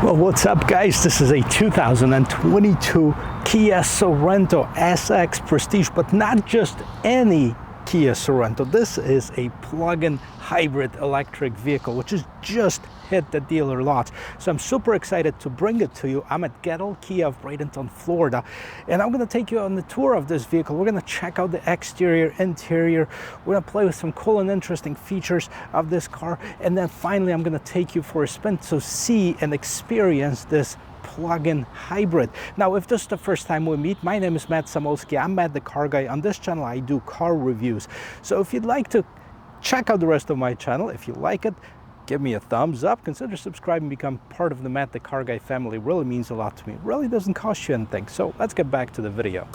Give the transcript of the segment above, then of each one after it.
Well, what's up guys? This is a 2022 Kia Sorento SX Prestige, but not just any Kia Sorento. This is a plug-in hybrid electric vehicle, which has just hit the dealer lots. So I'm super excited to bring it to you. I'm at Gettle Kia of Bradenton, Florida, and I'm going to take you on the tour of this vehicle. We're going to check out the exterior, interior. We're going to play with some cool and interesting features of this car, and then finally I'm going to take you for a spin to see and experience this plug-in hybrid. Now, if this is the first time we meet, my name is Matt Samolski. I'm Matt the Car Guy. On this channel, I do car reviews. So if you'd like to check out the rest of my channel, if you like it, give me a thumbs up, consider subscribing, become part of the Matt the Car Guy family. It really means a lot to me. It really doesn't cost you anything. So let's get back to the video.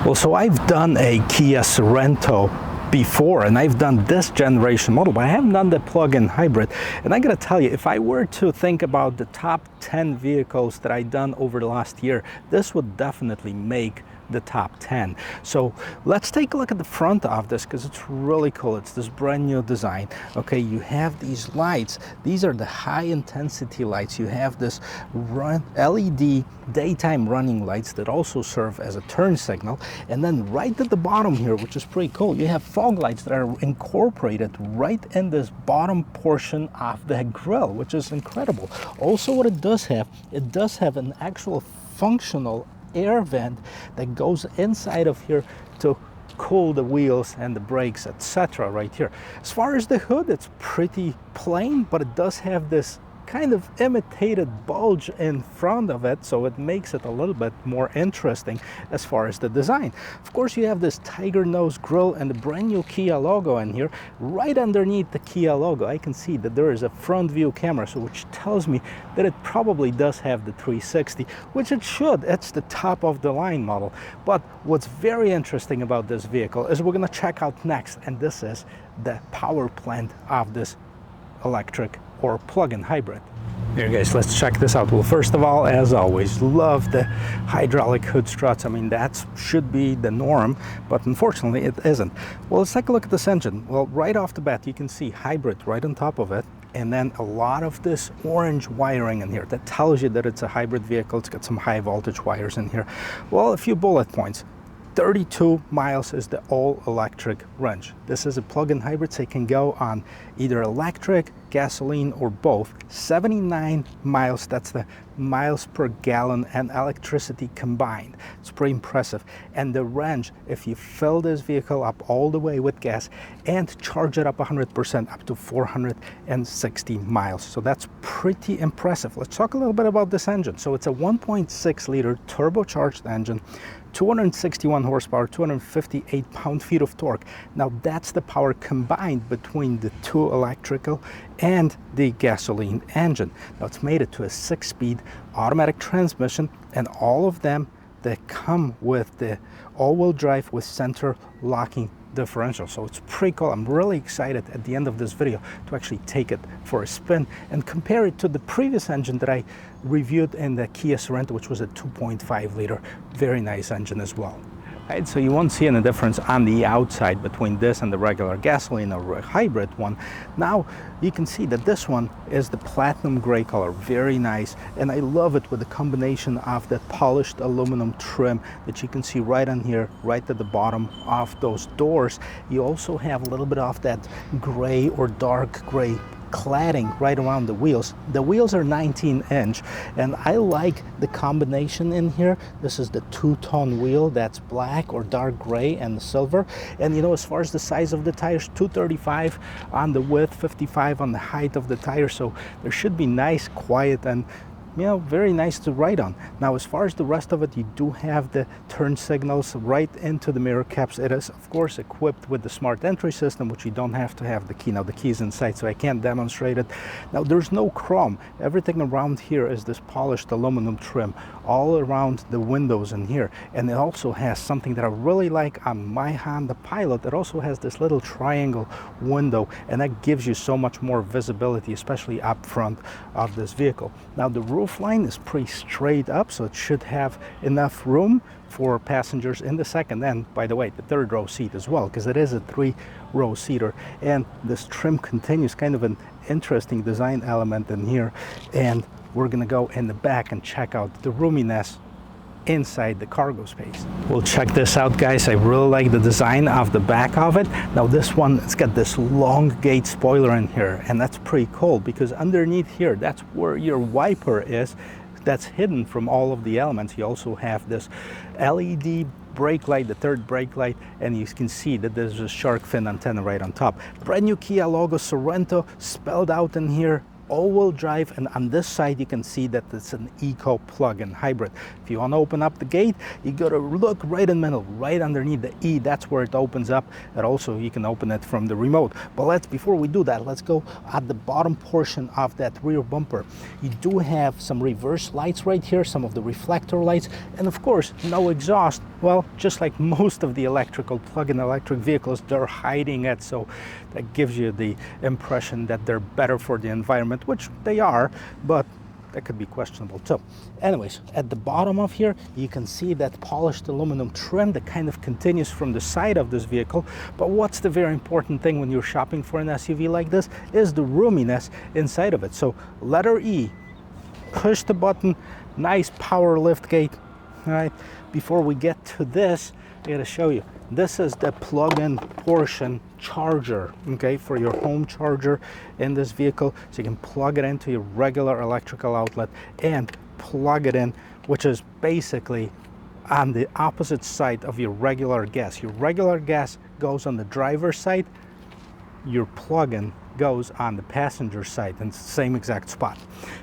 Well, so I've done a Kia Sorento before, and I've done this generation model, but I haven't done the plug-in hybrid. And I gotta tell you, if I were to think about the top 10 vehicles that I've done over the last year, this would definitely make the top 10. So let's take a look at the front of this, because it's really cool. It's this brand new design. Okay, you have these lights. These are the high intensity lights. You have this LED daytime running lights that also serve as a turn signal. And then right at the bottom here, which is pretty cool, you have fog lights that are incorporated right in this bottom portion of the grille, which is incredible. Also, what it does have an actual functional air vent that goes inside of here to cool the wheels and the brakes, etc. right here. As far as the hood, it's pretty plain, but it does have this kind of imitated bulge in front of it, so it makes it a little bit more interesting as far as the design. Of course, you have this tiger nose grille and the brand new Kia logo in here. Right underneath the Kia logo, I can see that there is a front view camera, so which tells me that it probably does have the 360, which it should. It's the top of the line model. But what's very interesting about this vehicle is we're going to check out next, and this is the power plant of this electric or plug-in hybrid. Here guys, let's check this out. Well, first of all, as always, love the hydraulic hood struts. I mean, that should be the norm, but unfortunately it isn't. Well, let's take a look at this engine. Well, right off the bat, you can see hybrid right on top of it, and then a lot of this orange wiring in here that tells you that it's a hybrid vehicle. It's got some high voltage wires in here. Well, a few bullet points. 32 miles is the all-electric range. This is a plug-in hybrid, so it can go on either electric, gasoline, or both. 79 miles, that's the miles per gallon and electricity combined. It's pretty impressive. And the range, if you fill this vehicle up all the way with gas and charge it up 100%, up to 460 miles. So that's pretty impressive. Let's talk a little bit about this engine. So it's a 1.6 liter turbocharged engine, 261 horsepower, 258 pound-feet of torque. Now that's the power combined between the two electrical and the gasoline engine. Now it's made it to a 6-speed automatic transmission, and all of them that come with the all-wheel drive with center locking differential. So it's pretty cool. I'm really excited at the end of this video to actually take it for a spin and compare it to the previous engine that I reviewed in the Kia Sorento, which was a 2.5 liter. Very nice engine as well. Right, so you won't see any difference on the outside between this and the regular gasoline or hybrid one. Now you can see that this one is the platinum gray color, very nice, and I love it with the combination of that polished aluminum trim that you can see right on here, right at the bottom of those doors. You also have a little bit of that gray or dark gray cladding right around the wheels. The wheels are 19-inch, and I like the combination in here. This is the two-tone wheel that's black or dark gray and silver. And you know, as far as the size of the tires, 235 on the width, 55 on the height of the tire, so there should be nice, quiet, and you know, very nice to ride on. Now, as far as the rest of it, you do have the turn signals right into the mirror caps. It is, of course, equipped with the smart entry system, which you don't have to have the key. Now, the key is inside, so I can't demonstrate it. Now, there's no chrome. Everything around here is this polished aluminum trim all around the windows in here. And it also has something that I really like on my Honda Pilot. It also has this little triangle window, and that gives you so much more visibility, especially up front of this vehicle. Now, the roof line is pretty straight up, so it should have enough room for passengers in the second and, by the way, the third row seat as well, because it is a 3-row seater. And this trim continues, kind of an interesting design element in here. And we're gonna go in the back and check out the roominess inside the cargo space. We'll check this out, guys. I really like the design of the back of it. Now this one, it's got this long gate spoiler in here, and that's pretty cool because underneath here, that's where your wiper is. That's hidden from all of the elements. You also have this LED brake light, the third brake light, and you can see that there's a shark fin antenna right on top. Brand new Kia logo, Sorento, spelled out in here. All-wheel drive, and on this side you can see that it's an eco plug-in hybrid. If you want to open up the gate, you gotta look right in the middle, right underneath the E. That's where it opens up, and also you can open it from the remote. But before we do that, let's go at the bottom portion of that rear bumper. You do have some reverse lights right here, some of the reflector lights, and of course no exhaust. Well, just like most of the electrical plug-in electric vehicles, they're hiding it, so that gives you the impression that they're better for the environment, which they are, but that could be questionable too. Anyways, at the bottom of here, you can see that polished aluminum trim that kind of continues from the side of this vehicle. But what's the very important thing when you're shopping for an SUV like this is the roominess inside of it. So letter E, push the button, nice power lift gate. All right, before we get to this, I gotta show you. This is the plug-in portion charger, okay, for your home charger in this vehicle. So you can plug it into your regular electrical outlet and plug it in, which is basically on the opposite side of your regular gas. Your regular gas goes on the driver's side, your plug-in goes on the passenger side in the same exact spot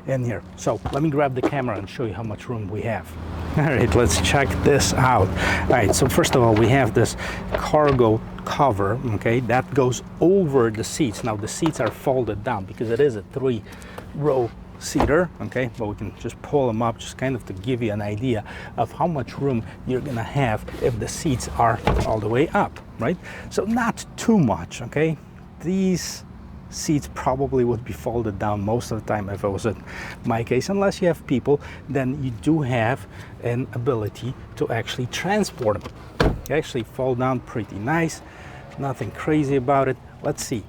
in here. So let me grab the camera and show you how much room we have. All right, let's check this out. All right, so first of all, we have this cargo cover, okay, that goes over the seats. Now the seats are folded down because it is a 3-row seater, okay, but we can just pull them up just kind of to give you an idea of how much room you're gonna have if the seats are all the way up, right? So not too much, okay? These seats probably would be folded down most of the time if it was in my case. Unless you have people, then you do have an ability to actually transport them. They actually fold down pretty nice, nothing crazy about it. Let's see.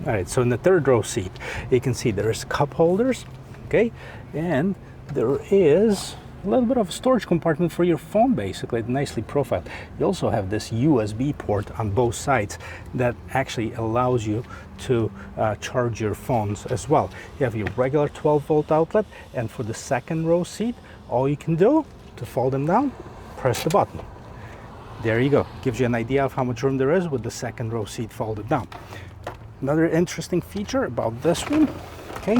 All right, so in the third row seat, you can see there's cup holders, okay, and there is a little bit of a storage compartment for your phone, basically, nicely profiled. You also have this USB port on both sides that actually allows you to charge your phones as well. You have your regular 12-volt outlet, and for the second row seat, all you can do to fold them down, press the button. There you go. Gives you an idea of how much room there is with the second row seat folded down. Another interesting feature about this one, okay,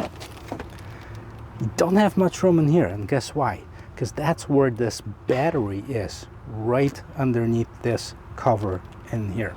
you don't have much room in here, and guess why? Because that's where this battery is, right underneath this cover in here.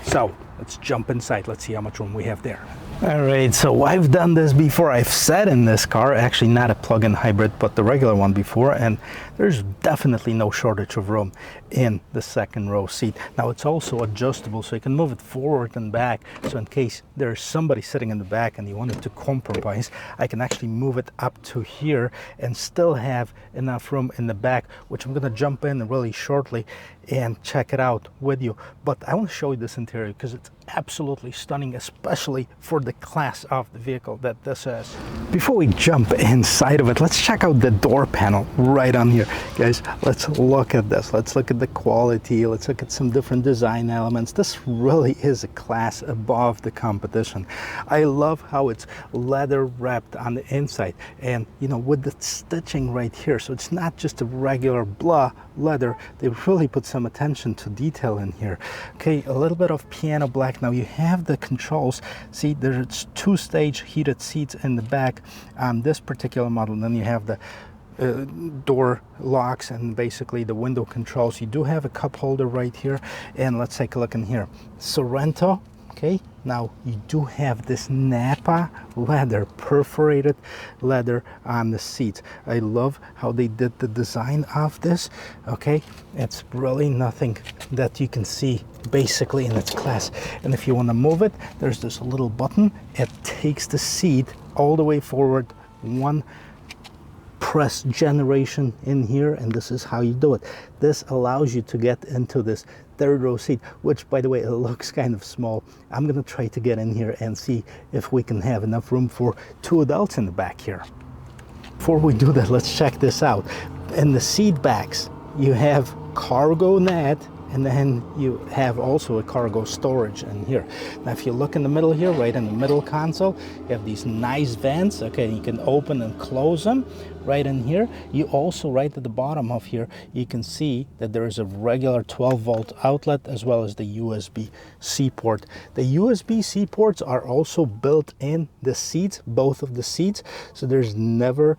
So let's jump inside. Let's see how much room we have there. All right, so I've done this before. I've sat in this car, actually not a plug-in hybrid, but the regular one before, and there's definitely no shortage of room in the second row seat. Now it's also adjustable, so you can move it forward and back. So in case there's somebody sitting in the back and you wanted to compromise, I can actually move it up to here and still have enough room in the back, which I'm gonna jump in really shortly and check it out with you. But I want to show you this interior because it's absolutely stunning, especially for the class of the vehicle that this is. Before we jump inside of it, let's check out the door panel right on here. Guys, let's look at this. Let's look at the quality. Let's look at some different design elements. This really is a class above the competition. I love how it's leather wrapped on the inside, and you know, with the stitching right here, so it's not just a regular blah leather. They really put some attention to detail in here. Okay, a little bit of piano black. Now you have the controls. See, there's two-stage heated seats in the back on this particular model, and then you have the door locks and basically the window controls. You do have a cup holder right here, and let's take a look in here. Sorento. Okay, now you do have this Napa leather, perforated leather on the seats. I love how they did the design of this. Okay, it's really nothing that you can see basically in its class. And if you want to move it, there's this little button. It takes the seat all the way forward, one press generation in here, and this is how you do it. This allows you to get into this third row seat, which by the way, it looks kind of small. I'm gonna try to get in here and see if we can have enough room for two adults in the back here. Before we do that, let's check this out. In the seat backs, you have cargo net, and then you have also a cargo storage in here. Now if you look in the middle here, right in the middle console, you have these nice vents. Okay, you can open and close them right in here. You also, right at the bottom of here, you can see that there is a regular 12-volt outlet as well as the USB-C port. The USB-C ports are also built in the seats, both of the seats, so there's never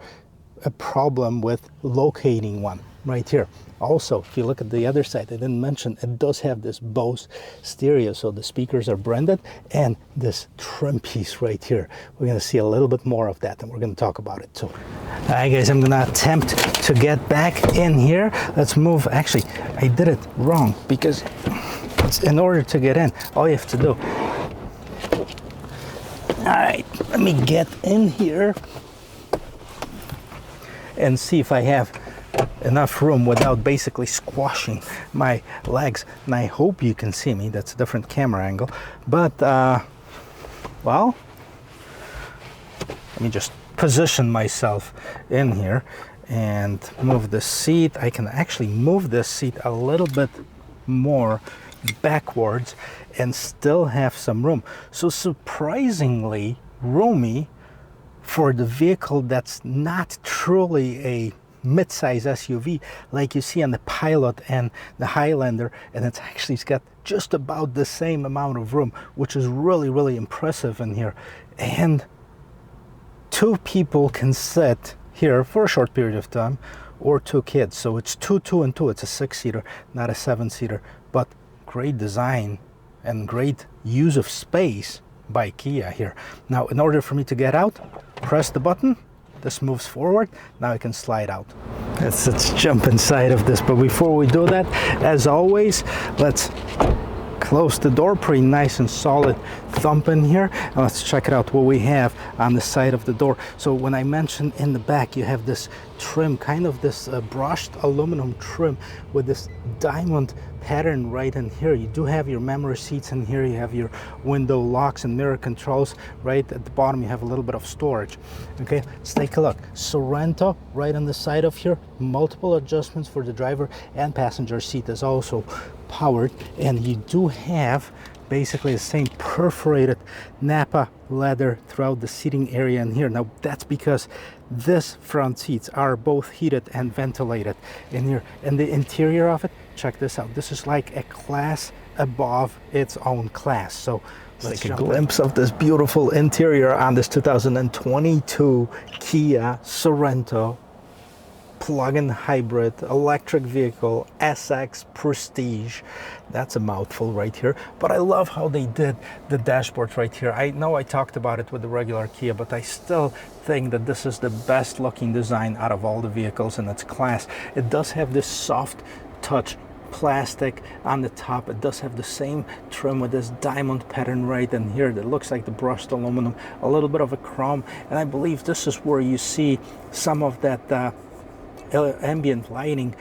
a problem with locating one right here. Also, if you look at the other side, I didn't mention, it does have this Bose stereo, so the speakers are branded, and this trim piece right here. We're gonna see a little bit more of that, and we're gonna talk about it too. All right, guys, I'm gonna attempt to get back in here. Let's move. Actually, I did it wrong, because in order to get in, all you have to do. All right, let me get in here and see if I have enough room without basically squashing my legs. And I hope you can see me. That's a different camera angle, but well, let me just position myself in here and move the seat. I can actually move this seat a little bit more backwards and still have some room. So surprisingly roomy for the vehicle that's not truly a mid-size SUV like you see on the Pilot and the Highlander, and it's got just about the same amount of room, which is really, really impressive in here. And two people can sit here for a short period of time, or two kids. So it's two, and two. It's a 6-seater, not a 7-seater, but great design and great use of space by Kia here. Now, in order for me to get out, press the button. This moves forward. Now I can slide out. Let's jump inside of this. But before we do that, as always, let's close the door. Pretty nice and solid thump in here. And let's check it out what we have on the side of the door. So when I mentioned in the back, you have this trim, kind of this brushed aluminum trim with this diamond pattern right in here. You do have your memory seats in here. You have your window locks and mirror controls. Right at the bottom, you have a little bit of storage. Okay, let's take a look. Sorento right on the side of here. Multiple adjustments for the driver and passenger seat is also powered, and you do have basically the same perforated Napa leather throughout the seating area in here. Now that's because this front seats are both heated and ventilated in here, and the interior of it, check this out. This is like a class above its own class. So let's take a glimpse of this beautiful interior on this 2022 Kia Sorento plug-in hybrid electric vehicle SX Prestige. That's a mouthful right here, but I love how they did the dashboard right here. I know I talked about it with the regular Kia, but I still think that this is the best looking design out of all the vehicles in its class. It does have this soft touch plastic on the top. It does have the same trim with this diamond pattern right in here that looks like the brushed aluminum, a little bit of a chrome, and I believe this is where you see some of that ambient lighting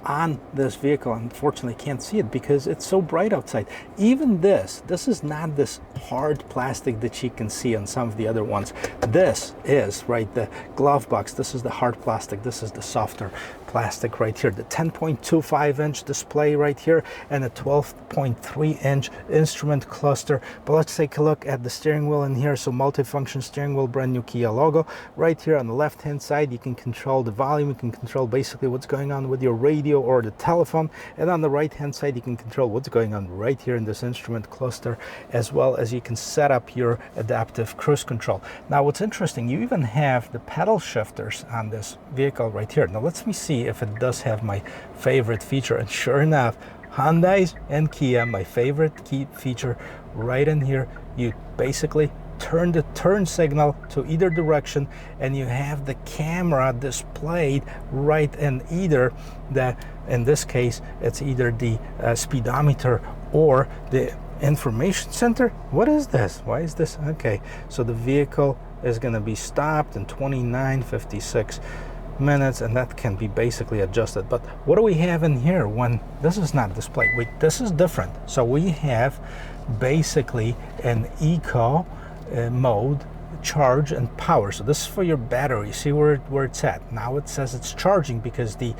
on this vehicle. Unfortunately, can't see it because it's so bright outside. Even this is not this hard plastic that you can see on some of the other ones. This is right, the glove box. This is the hard plastic. This is the softer plastic right here. The 10.25-inch display right here and a 12.3-inch instrument cluster. But let's take a look at the steering wheel in here. So multifunction steering wheel, brand new Kia logo. Right here on the left-hand side, you can control the volume. You can control basically what's going on with your radio or the telephone. And on the right-hand side, you can control what's going on right here in this instrument cluster, as well as you can set up your adaptive cruise control. Now, what's interesting, you even have the pedal shifters on this vehicle right here. Now, let's me see if it does have my favorite feature, and sure enough, Hyundai's and Kia, my favorite key feature right in here. You basically turn the turn signal to either direction, and you have the camera displayed right in either the, in this case, it's either the speedometer or the information center. What is this? Why is this? Okay, so the vehicle is going to be stopped in 29:56 minutes, and that can be basically adjusted. But what do we have in here when this is not displayed? Wait, this is different. So we have basically an eco mode, charge and power. So this is for your battery. See where it's at. Now it says it's charging because the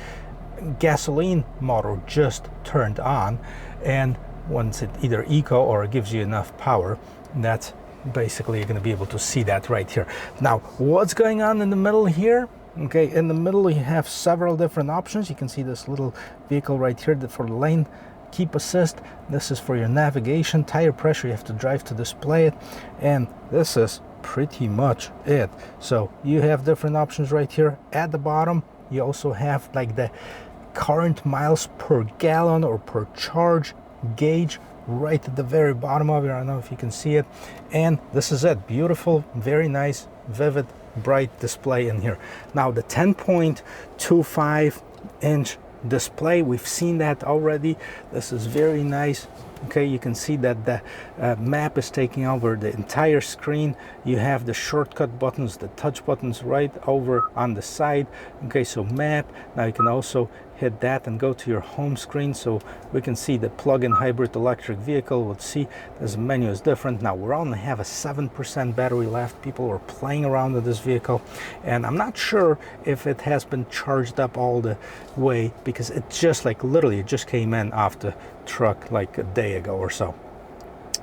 gasoline motor just turned on, and once it either eco or it gives you enough power, that's basically you're going to be able to see that right here. Now, what's going on in the middle here? Okay, in the middle you have several different options. You can see this little vehicle right here for lane keep assist. This is for your navigation. Tire pressure, you have to drive to display it, and this is pretty much it. So you have different options right here. At the bottom you also have like the current miles per gallon or per charge gauge right at the very bottom of it. I don't know if you can see it, and this is it. Beautiful, very nice, vivid, bright display in here. Now the 10.25-inch display, we've seen that already. This is very nice. Okay, you can see that the map is taking over the entire screen. You have the shortcut buttons, the touch buttons right over on the side. Okay, so map. Now you can also hit that and go to your home screen, so we can see the plug-in hybrid electric vehicle. We'll see this menu is different. Now we only have a 7% battery left. People were playing around with this vehicle, and I'm not sure if it has been charged up all the way, because it just like literally it just came in off the truck like a day ago or so.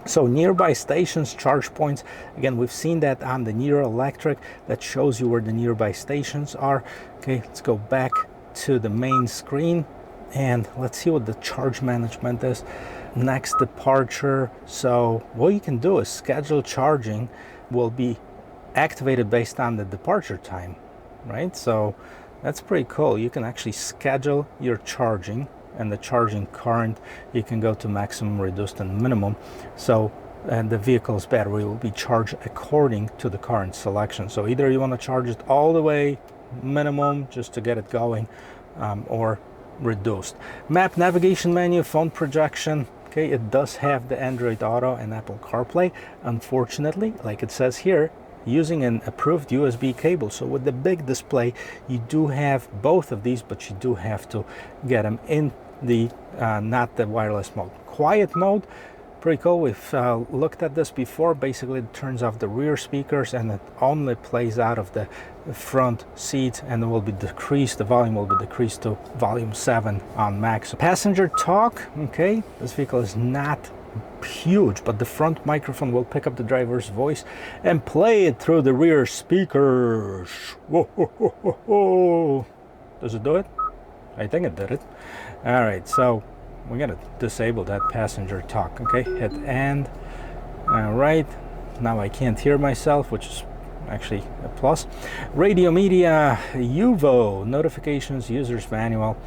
So nearby stations, charge points, again, we've seen that on the Niro Electric. That shows you where the nearby stations are. Okay, let's go back to the main screen and let's see what the charge management is. Next departure. So what you can do is schedule charging will be activated based on the departure time, right? So that's pretty cool. You can actually schedule your charging, and the charging current you can go to maximum, reduced, and minimum. So and the vehicle's battery will be charged according to the current selection. So either you want to charge it all the way minimum just to get it going, or reduced. Map, navigation menu, phone projection. Okay, it does have the Android Auto and Apple CarPlay. Unfortunately, like it says here, using an approved USB cable. So with the big display, you do have both of these, but you do have to get them in the not the wireless mode. Quiet mode, pretty cool. We've looked at this before. Basically, it turns off the rear speakers and it only plays out of the front seats, and it will be decreased. The volume will be decreased to volume 7 on max. Passenger talk. Okay, this vehicle is not huge, but the front microphone will pick up the driver's voice and play it through the rear speakers. Whoa, whoa, whoa, whoa, whoa. Does it do it? I think it did it. All right, so we're gonna disable that passenger talk. Okay, hit end. All right, now I can't hear myself, which is actually a plus. Radio media, UVO, notifications, user's manual.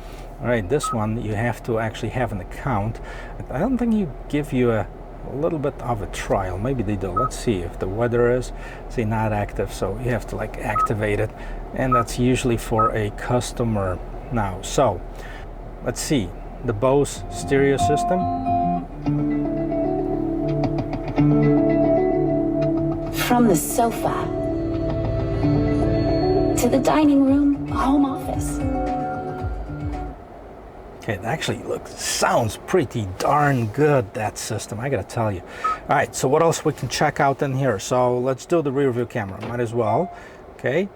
All right, this one you have to actually have an account. I don't think you give you a little bit of a trial. Maybe they do. Let's see if the weather is, say, not active, so you have to like activate it, and that's usually for a customer now. So let's see the Bose stereo system. From the sofa to the dining room, home office. Okay, it actually sounds pretty darn good, that system, I gotta tell you. All right, so what else we can check out in here? So let's do the rear view camera, might as well. Okay,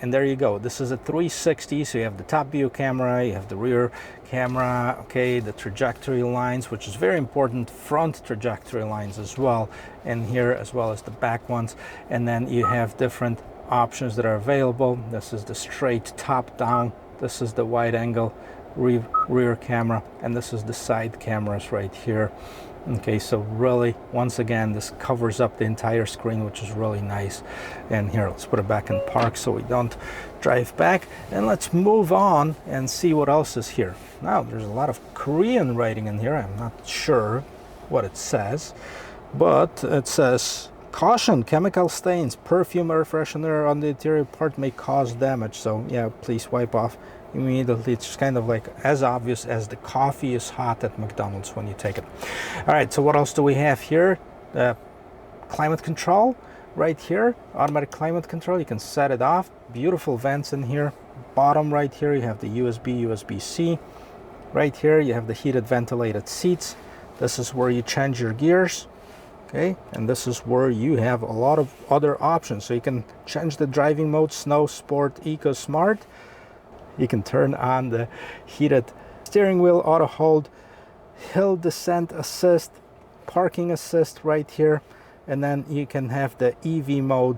and there you go. This is a 360, so you have the top view camera, you have the rear camera, okay, the trajectory lines, which is very important, front trajectory lines as well, in here, as well as the back ones. And then you have different options that are available. This is the straight top down. This is the wide angle rear camera, and this is the side cameras right here. Okay, so really, once again, this covers up the entire screen, which is really nice. And here, let's put it back in park so we don't drive back. And let's move on and see what else is here. Now, there's a lot of Korean writing in here. I'm not sure what it says, but it says, caution, chemical stains, perfume air freshener on the interior part may cause damage. So yeah, please wipe off immediately. It's kind of like as obvious as the coffee is hot at McDonald's when you take it. All right, so what else do we have here? Climate control right here, automatic climate control. You can set it off. Beautiful vents in here. Bottom right here, you have the USB-C. Right here, you have the heated ventilated seats. This is where you change your gears. Okay, and this is where you have a lot of other options. So you can change the driving mode, snow, sport, eco, smart. You can turn on the heated steering wheel, auto hold, hill descent assist, parking assist right here. And then you can have the EV mode,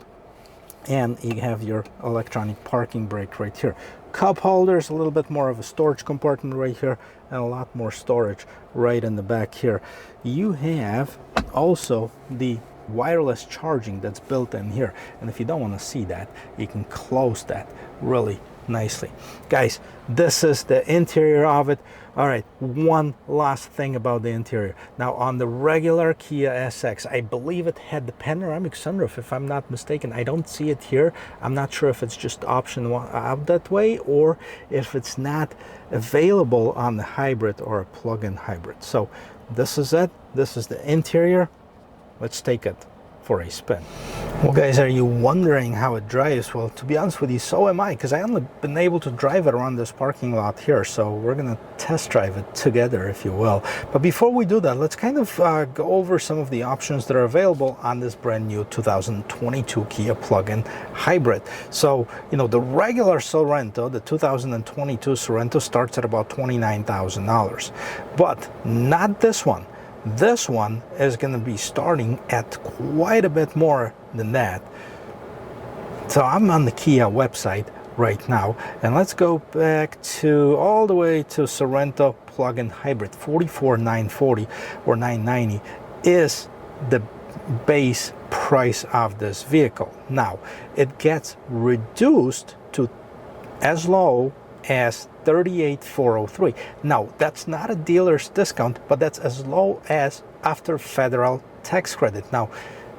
and you have your electronic parking brake right here. Cup holders, a little bit more of a storage compartment right here, and a lot more storage right in the back here. You have also the wireless charging that's built in here, and if you don't want to see that, you can close that really nicely. Guys, this is the interior of it. All right, one last thing about the interior. Now, on the regular Kia SX, I believe it had the panoramic sunroof, if I'm not mistaken. I don't see it here. I'm not sure if it's just option out that way, or if it's not available on the hybrid or a plug-in hybrid. So this is it. This is the interior. Let's take it for a spin. Well, guys, are you wondering how it drives? Well, to be honest with you, so am I, because I haven't been able to drive it around this parking lot here, so we're gonna test drive it together, if you will. But before we do that, let's kind of go over some of the options that are available on this brand new 2022 Kia plug-in hybrid. So, you know, the regular Sorento, the 2022 Sorento, starts at about $29,000, but not this one. This one is going to be starting at quite a bit more than that. So I'm on the Kia website right now, and let's go back to all the way to Sorento plug-in hybrid. 44,940 or 990 is the base price of this vehicle. Now it gets reduced to as low as 38,403. Now that's not a dealer's discount, but that's as low as after federal tax credit. Now,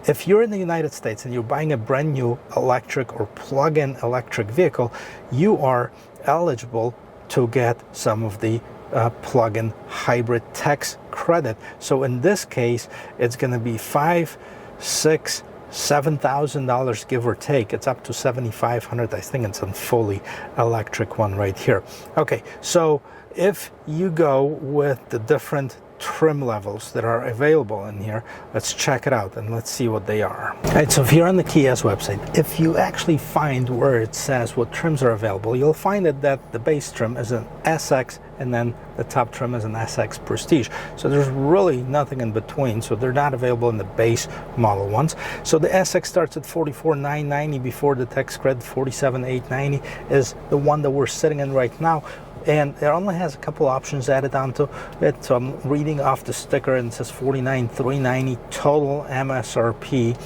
if you're in the United States and you're buying a brand new electric or plug-in electric vehicle, you are eligible to get some of the plug-in hybrid tax credit. So in this case, it's going to be $5,000, $6,000, $7,000 give or take. It's up to $7,500. I think it's a fully electric one right here. Okay, so if you go with the different trim levels that are available in here, let's check it out and let's see what they are. All right, so if you're on the Kia's website, if you actually find where it says what trims are available, you'll find that the base trim is an SX, and then the top trim is an SX Prestige. So there's really nothing in between, so they're not available in the base model ones. So the SX starts at $44,990 before the tax credit. $47,890 is the one that we're sitting in right now, and it only has a couple options added onto it. So I'm reading off the sticker, and it says $49,390 total MSRP.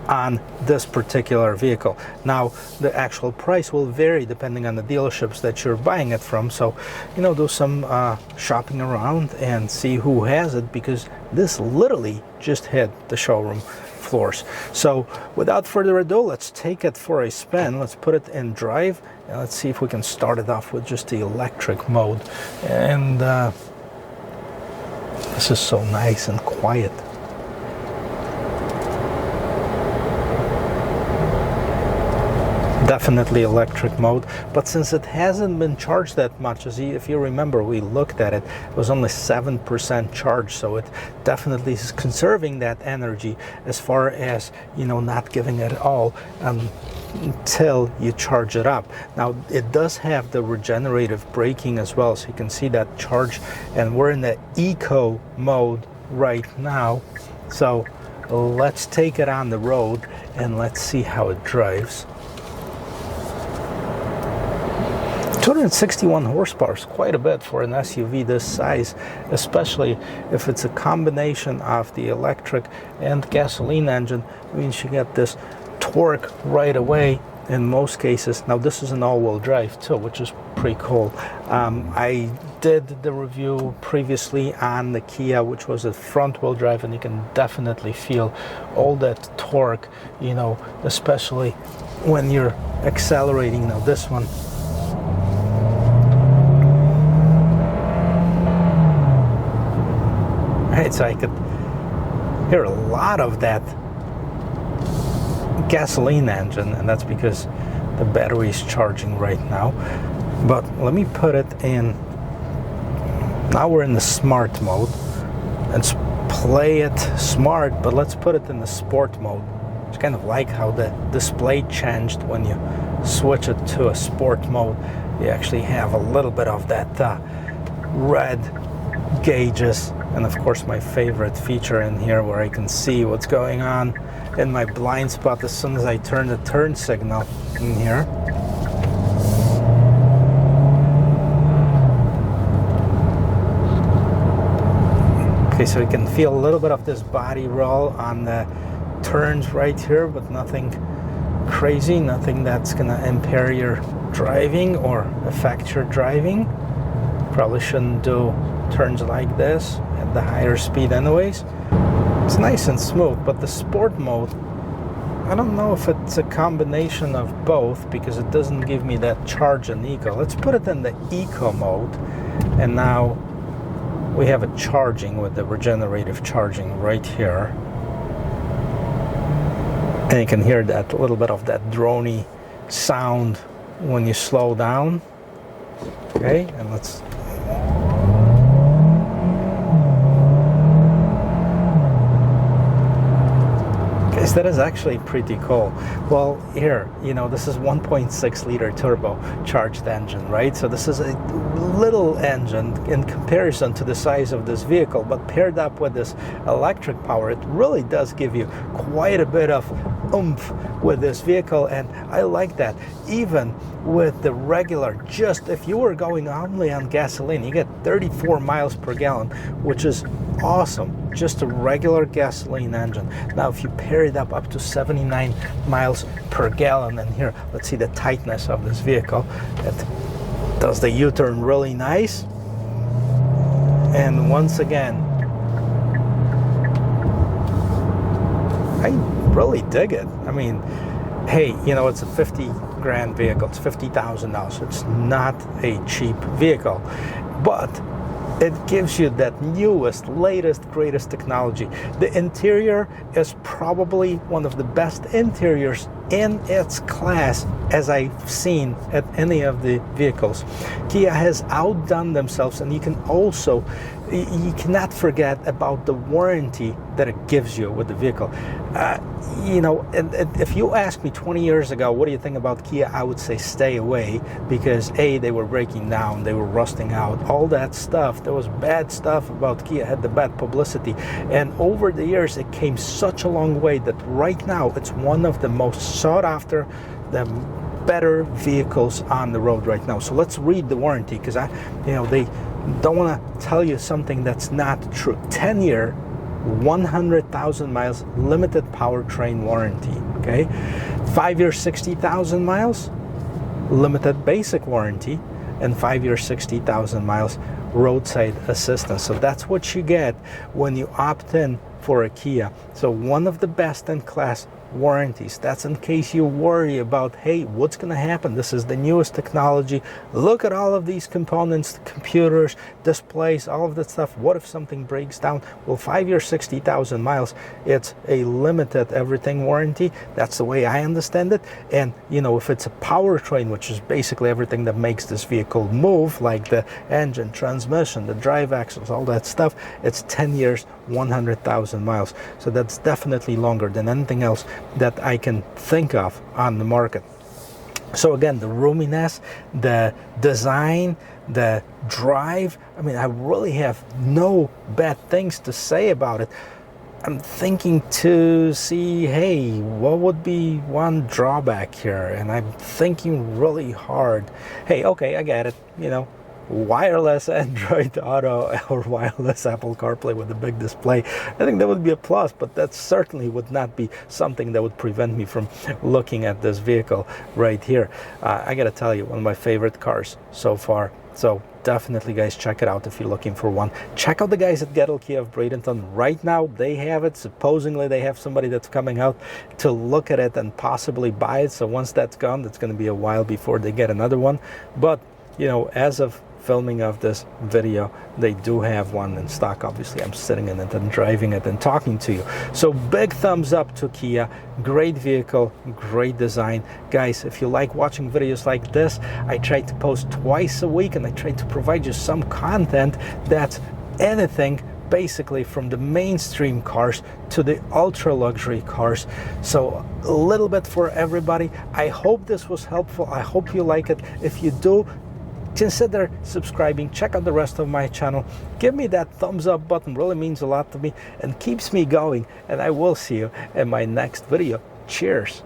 on this particular vehicle. Now, the actual price will vary depending on the dealerships that you're buying it from. So, you know, do some shopping around and see who has it, because this literally just hit the showroom floors. So, without further ado, let's take it for a spin. Let's put it in drive, and let's see if we can start it off with just the electric mode. And this is so nice and quiet. Definitely electric mode, but since it hasn't been charged that much, if you remember, we looked at it, it was only 7% charged, so it definitely is conserving that energy as far as, you know, not giving it all until you charge it up. Now, it does have the regenerative braking as well, so you can see that charge, and we're in the eco mode right now. So let's take it on the road and let's see how it drives. 261 horsepower is quite a bit for an SUV this size, especially if it's a combination of the electric and gasoline engine. It means you get this torque right away in most cases. Now, this is an all-wheel drive too, which is pretty cool. I did the review previously on the Kia, which was a front-wheel drive, and you can definitely feel all that torque, you know, especially when you're accelerating. Now, this one, right, so I could hear a lot of that gasoline engine, and that's because the battery is charging right now. But let me put it in, now we're in the smart mode. Let's play it smart, but let's put it in the sport mode. It's kind of like how the display changed when you switch it to a sport mode. You actually have a little bit of that red gauges, and of course my favorite feature in here, where I can see what's going on in my blind spot as soon as I turn the turn signal in here. Okay, so you can feel a little bit of this body roll on the turns right here, but nothing crazy, nothing that's gonna impair your driving or affect your driving. Probably shouldn't do turns like this at the higher speed anyways. It's nice and smooth, but the sport mode, I don't know if it's a combination of both, because it doesn't give me that charge in eco. Let's put it in the eco mode, and now we have it charging with the regenerative charging right here. And you can hear that a little bit of that droney sound when you slow down. Okay, and let's that is actually pretty cool. Well, here, you know, this is 1.6 liter turbo charged engine, right? So this is a little engine in comparison to the size of this vehicle, but paired up with this electric power, it really does give you quite a bit of oomph with this vehicle, and I like that. Even with the regular, just if you were going only on gasoline, you get 34 miles per gallon, which is awesome. Just a regular gasoline engine. Now, if you pair it up to 79 miles per gallon, and here, let's see the tightness of this vehicle. It does the U-turn really nice. And once again, I really dig it. I mean, hey, you know, it's a 50 grand vehicle. It's $50,000. It's not a cheap vehicle, but it gives you that newest, latest, greatest technology. The interior is probably one of the best interiors in its class as I've seen at any of the vehicles. Kia has outdone themselves, and you cannot forget about the warranty that it gives you with the vehicle. You know, and if you asked me 20 years ago, what do you think about Kia? I would say stay away, because A, they were breaking down, they were rusting out, all that stuff. There was bad stuff about Kia, had the bad publicity. And over the years, it came such a long way that right now it's one of the most sought after, the better vehicles on the road right now. So let's read the warranty, because they don't want to tell you something that's not true. 10-year 100,000 miles limited powertrain warranty, okay? 5 years, 60,000 miles, limited basic warranty, and 5 years, 60,000 miles roadside assistance. So that's what you get when you opt in for a Kia. So one of the best in class warranties. That's in case you worry about, hey, what's going to happen? This is the newest technology. Look at all of these components, the computers, displays, all of that stuff. What if something breaks down? Well, 5 years, 60,000 miles, it's a limited everything warranty. That's the way I understand it. And, you know, if it's a powertrain, which is basically everything that makes this vehicle move, like the engine, transmission, the drive axles, all that stuff, it's 10 years, 100,000 miles. So that's definitely longer than anything else that I can think of on the market. So again, the roominess, the design, the drive, I mean, I really have no bad things to say about it. I'm thinking to see, hey, what would be one drawback here? And I'm thinking really hard. Hey, okay, I get it, you know, wireless Android Auto or wireless Apple CarPlay with a big display. I think that would be a plus, but that certainly would not be something that would prevent me from looking at this vehicle right here. I gotta tell you, one of my favorite cars so far. So definitely, guys, check it out if you're looking for one. Check out the guys at Gettle Kia of Bradenton. Right now, they have it. Supposedly, they have somebody that's coming out to look at it and possibly buy it. So once that's gone, it's going to be a while before they get another one. But, you know, as of filming of this video, they do have one in stock. Obviously, I'm sitting in it and driving it and talking to you. So big thumbs up to Kia. Great vehicle, great design. Guys, if you like watching videos like this, I try to post twice a week and I try to provide you some content that's anything basically from the mainstream cars to the ultra luxury cars. So a little bit for everybody. I hope this was helpful. I hope you like it. If you do, consider subscribing. Check out the rest of my channel. Give me that thumbs up button, really means a lot to me and keeps me going. And I will see you in my next video. Cheers.